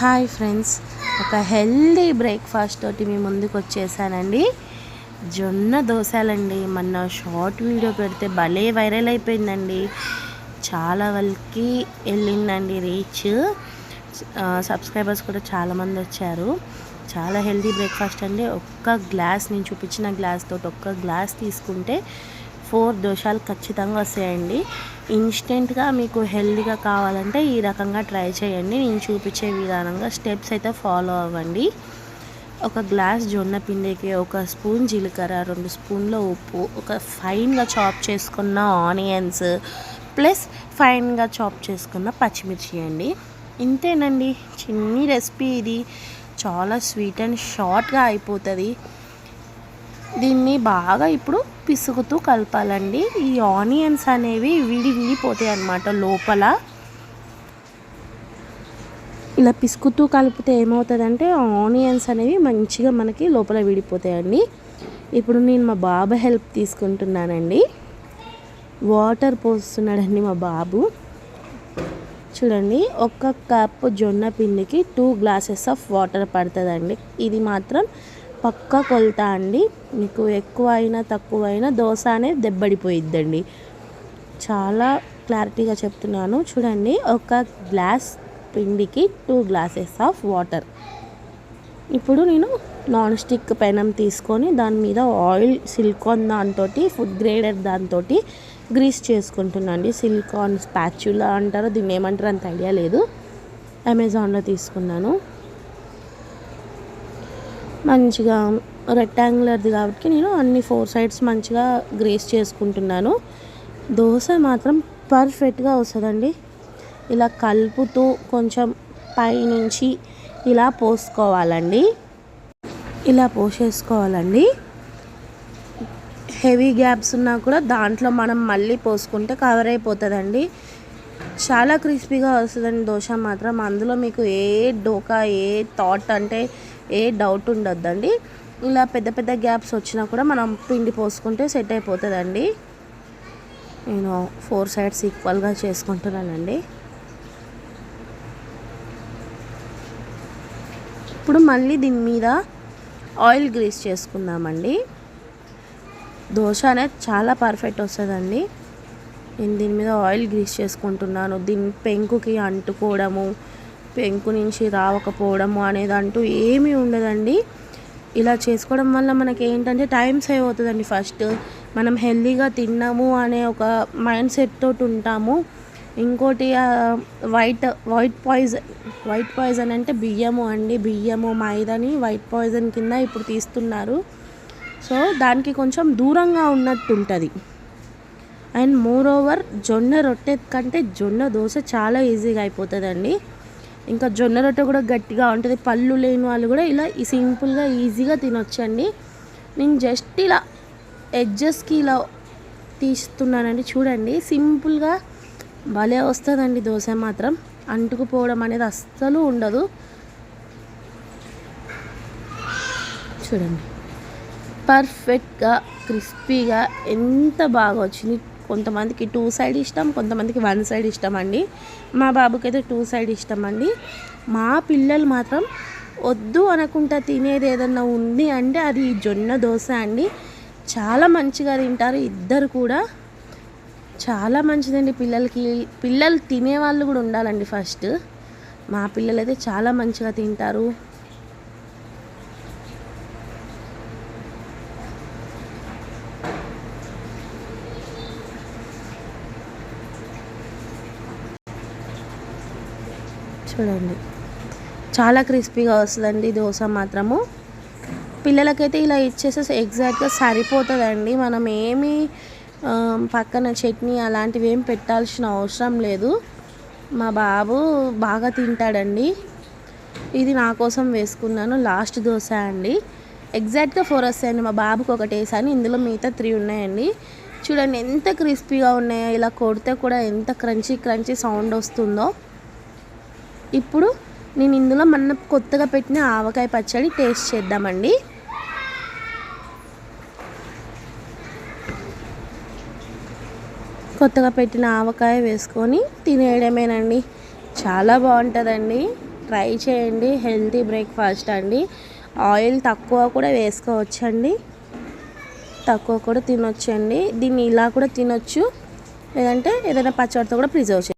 Hi friends, ఒక healthy breakfast తోటి మీ ముందుకు వచ్చేసానండి. జొన్న దోశలండి. మొన్న షార్ట్ వీడియో పెడితే భలే వైరల్ అయిపోయిందండి. చాలా వాళ్ళకి వెళ్ళిందండి రీచ్. సబ్స్క్రైబర్స్ కూడా చాలామంది వచ్చారు. చాలా హెల్దీ బ్రేక్ఫాస్ట్ అండి. ఒక్క గ్లాస్, నేను చూపించిన గ్లాస్ తోటి ఒక్క గ్లాస్ తీసుకుంటే 4 దోశలు ఖచ్చితంగా వస్తాయండి. ఇన్స్టెంట్గా మీకు హెల్దీగా కావాలంటే ఈ రకంగా ట్రై చేయండి. నేను చూపించే విధానంగా స్టెప్స్ అయితే ఫాలో అవ్వండి. ఒక గ్లాస్ జొన్న పిండికి 1 స్పూన్ జీలకర్ర, 2 స్పూన్ల ఉప్పు, ఒక ఫైన్గా చాప్ చేసుకున్న ఆనియన్స్ ప్లస్ ఫైన్గా చాప్ చేసుకున్న పచ్చిమిర్చి అండి. ఇంతేనండి, చిన్ని రెసిపీ ఇది. చాలా స్వీట్ అండ్ షార్ట్గా అయిపోతుంది. దీన్ని బాగా ఇప్పుడు పిసుకుతూ కలపాలండి. ఈ ఆనియన్స్ అనేవి విడిపోతాయి అన్నమాట లోపల. ఇలా పిసుకుతూ కలిపితే ఏమవుతుందంటే ఆనియన్స్ అనేవి మంచిగా మనకి లోపల విడిపోతాయండి. ఇప్పుడు నేను మా బాబు హెల్ప్ తీసుకుంటున్నానండి. వాటర్ పోస్తున్నాడండి మా బాబు. చూడండి, 1 కప్ జొన్న పిండికి 2 గ్లాసెస్ ఆఫ్ వాటర్ పడుతుందండి. ఇది మాత్రం పక్కా కొలత అండి. మీకు ఎక్కువ అయినా తక్కువ అయినా దోశ అనేది దెబ్బడిపోయిద్దండి. చాలా క్లారిటీగా చెప్తున్నాను. చూడండి, 1 గ్లాస్ పిండికి 2 గ్లాసెస్ ఆఫ్ వాటర్. ఇప్పుడు నేను నాన్ స్టిక్ పెనం తీసుకొని దాని మీద ఆయిల్, సిలికాన్ దాంతో, ఫుడ్ గ్రేడర్ దాంతో గ్రీస్ చేసుకుంటున్నాండి. సిలికాన్ స్పాచులా అంటారో, దీన్ని ఏమంటారో అంత ఐడియా లేదు. అమెజాన్లో తీసుకున్నాను. మంచిగా రెక్టాంగులర్ది కాబట్టి నేను అన్ని 4 సైడ్స్ మంచిగా గ్రేస్ చేసుకుంటున్నాను. దోశ మాత్రం పర్ఫెక్ట్గా వస్తుందండి. ఇలా కలుపుతూ కొంచెం పైనుంచి ఇలా పోసుకోవాలండి. ఇలా పోసేసుకోవాలండి. హెవీ గ్యాప్స్ ఉన్నా కూడా దాంట్లో మనం మళ్ళీ పోసుకుంటే కవర్ అయిపోతుందండి. చాలా క్రిస్పీగా వస్తుందండి దోశ మాత్రం. అందులో మీకు ఏ డోకా, ఏ థాట్ అంటే ఏ డౌట్ ఉండొద్దండి. ఇలా పెద్ద పెద్ద గ్యాప్స్ వచ్చినా కూడా మనం పిండి పోసుకుంటే సెట్ అయిపోతుందండి. నేను 4 సైడ్స్ ఈక్వల్గా చేసుకుంటున్నానండి. ఇప్పుడు మళ్ళీ దీని మీద ఆయిల్ గ్రీస్ చేసుకుందామండి. దోశ అనేది చాలా పర్ఫెక్ట్ వస్తుందండి. నేను దీని మీద ఆయిల్ గ్రీస్ చేసుకుంటున్నాను. దీని పెంకుకి అంటుకోవడము, పెంకు నుంచి రావకపోవడము అనేది అంటూ ఏమీ ఉండదండి. ఇలా చేసుకోవడం వల్ల మనకి ఏంటంటే టైం సేవ్ అవుతుందండి. ఫస్ట్ మనం హెల్తీగా తిన్నాము అనే ఒక మైండ్ సెట్ తోటి ఉంటాము. ఇంకోటి వైట్ పాయిజన్ అంటే బియ్యము అండి. బియ్యము, మైదాని వైట్ పాయిజన్ కింద ఇప్పుడు తీస్తున్నారు. సో దానికి కొంచెం దూరంగా ఉన్నట్టు ఉంటుంది. అండ్ మోర్ ఓవర్ జొన్న రొట్టె కంటే జొన్న దోశ చాలా ఈజీగా అయిపోతుందండి. ఇంకా జొన్న రొట్టె కూడా గట్టిగా ఉంటుంది. పళ్ళు లేని వాళ్ళు కూడా ఇలా సింపుల్గా ఈజీగా తినొచ్చండి. నేను జస్ట్ ఇలా ఎడ్జెస్కి ఇలా తీస్తున్నానండి. చూడండి, సింపుల్గా భలే వస్తుందండి దోశ మాత్రం. అంటుకుపోవడం అనేది అస్సలు ఉండదు. చూడండి, పర్ఫెక్ట్గా క్రిస్పీగా ఎంత బాగా వచ్చింది. కొంతమందికి 2 సైడ్ ఇష్టం, కొంతమందికి 1 సైడ్ ఇష్టం అండి. మా బాబుకి అయితే 2 సైడ్ ఇష్టం అండి. మా పిల్లలు మాత్రం వద్దు అనకుండా తినేది ఏదన్నా ఉంది అంటే అది జొన్న దోశ అండి. చాలా మంచిగా తింటారు ఇద్దరు కూడా. చాలా మంచిదండి పిల్లలకి. పిల్లలు తినేవాళ్ళు కూడా ఉండాలండి ఫస్ట్. మా పిల్లలు అయితే చాలా మంచిగా తింటారు. చూడండి, చాలా క్రిస్పీగా వస్తుందండి దోశ మాత్రము. పిల్లలకైతే ఇలా ఇచ్చేసేసి ఎగ్జాక్ట్గా సరిపోతుందండి. మనం ఏమీ పక్కన చట్నీ అలాంటివి ఏం పెట్టాల్సిన అవసరం లేదు. మా బాబు బాగా తింటాడండి. ఇది నా కోసం వేసుకున్నాను. లాస్ట్ దోశ అండి. ఎగ్జాక్ట్గా 4 వస్తాయండి. మా బాబుకి 1 వేసాను, ఇందులో మిగతా 3 ఉన్నాయండి. చూడండి ఎంత క్రిస్పీగా ఉన్నాయో. ఇలా కొడితే కూడా ఎంత క్రంచీ సౌండ్ వస్తుందో. ఇప్పుడు నేను ఇందులో మన కొత్తగా పెట్టిన ఆవకాయ పచ్చడి టేస్ట్ చేద్దామండి. కొత్తగా పెట్టిన ఆవకాయ వేసుకొని తినేయడమేనండి. చాలా బాగుంటుందండి. ట్రై చేయండి. హెల్తీ బ్రేక్ఫాస్ట్ అండి. ఆయిల్ తక్కువ కూడా వేసుకోవచ్చండి, తక్కువ కూడా తినొచ్చండి. దీన్ని ఇలా కూడా తినొచ్చు, లేదంటే ఏదైనా పచ్చడితో కూడా ప్రిజర్వ్ చేయొచ్చు.